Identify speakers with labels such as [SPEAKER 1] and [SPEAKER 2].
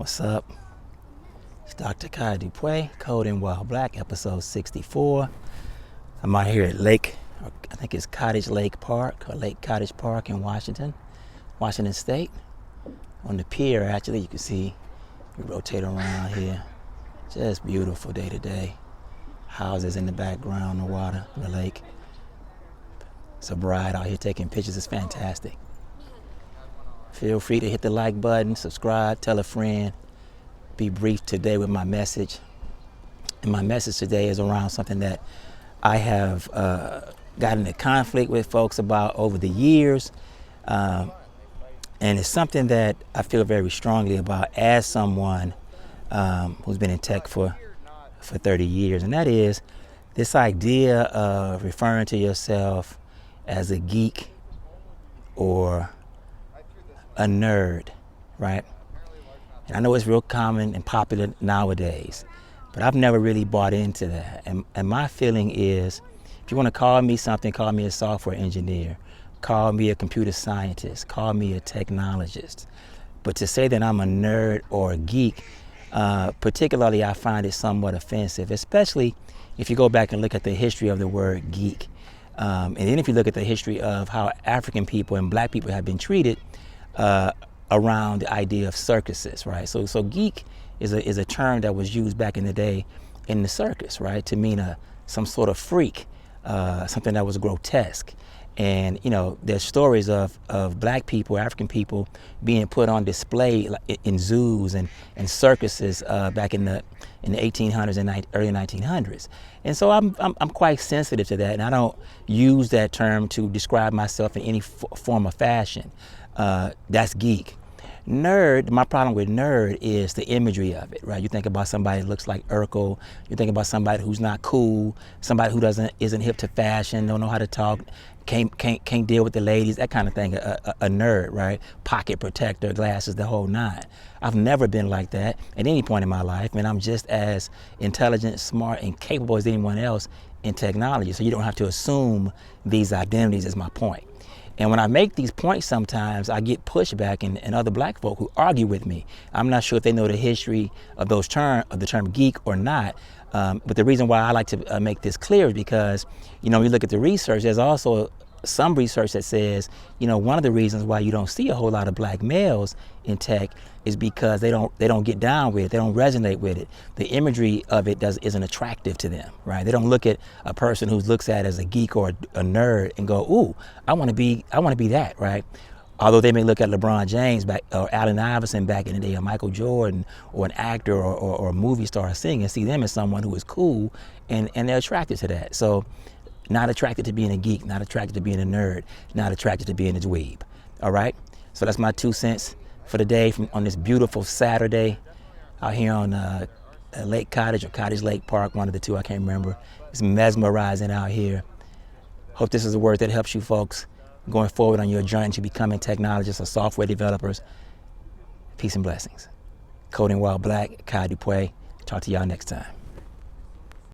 [SPEAKER 1] What's up? It's Dr. Kai Dupuy, Code in Wild Black, episode 64. I'm out here at Lake, I think it's Cottage Lake Park, or Lake Cottage Park in Washington State. On the pier, actually, you can see, we rotate around here. Just beautiful day today. Houses in the background, the water, the lake. It's a bride out here taking pictures. It's fantastic. Feel free to hit the like button, subscribe, tell a friend. Be brief today with my message. And my message today is around something that I have gotten into conflict with folks about over the years. And it's something that I feel very strongly about as someone who's been in tech for 30 years. And that is this idea of referring to yourself as a geek or a nerd, right? And I know it's real common and popular nowadays, but I've never really bought into that. And my feeling is, if you want to call me something, call me a software engineer, call me a computer scientist, call me a technologist. But to say that I'm a nerd or a geek, particularly I find it somewhat offensive, especially if you go back and look at the history of the word geek. And then if you look at the history of how African people and black people have been treated around the idea of circuses, right? So geek is a term that was used back in the day in the circus, right? To mean some sort of freak, something that was grotesque. And, you know, there's stories of black people, African people being put on display in zoos and circuses back in the 1800s and early 1900s. And so I'm quite sensitive to that, and I don't use that term to describe myself in any form or fashion. That's geek. Nerd, my problem with nerd is the imagery of it, right? You think about somebody that looks like Urkel, you think about somebody who's not cool, somebody who isn't hip to fashion, don't know how to talk, can't deal with the ladies, that kind of thing, a nerd, right? Pocket protector, glasses, the whole nine. I've never been like that at any point in my life, and I'm just as intelligent, smart, and capable as anyone else in technology, so you don't have to assume these identities is my point. And when I make these points sometimes, I get pushback and other black folk who argue with me. I'm not sure if they know the history of the term geek or not. But the reason why I like to make this clear is because, you know, when you look at the research, there's also some research that says, you know, one of the reasons why you don't see a whole lot of black males in tech is because they don't get down with it, they don't resonate with it. The imagery of it isn't attractive to them, right? They don't look at a person who looks at as a geek or a nerd and go, ooh, I want to be that, right? Although they may look at LeBron James or Allen Iverson back in the day, or Michael Jordan, or an actor or a movie star singing, and see them as someone who is cool, and they're attracted to that. So not attracted to being a geek, not attracted to being a nerd, not attracted to being a dweeb, all right? So that's my 2 cents for the day on this beautiful Saturday out here on Lake Cottage or Cottage Lake Park, one of the two, I can't remember. It's mesmerizing out here. Hope this is a word that helps you folks going forward on your journey to becoming technologists or software developers. Peace and blessings. Coding While Black, Kai Dupuy. Talk to y'all next time.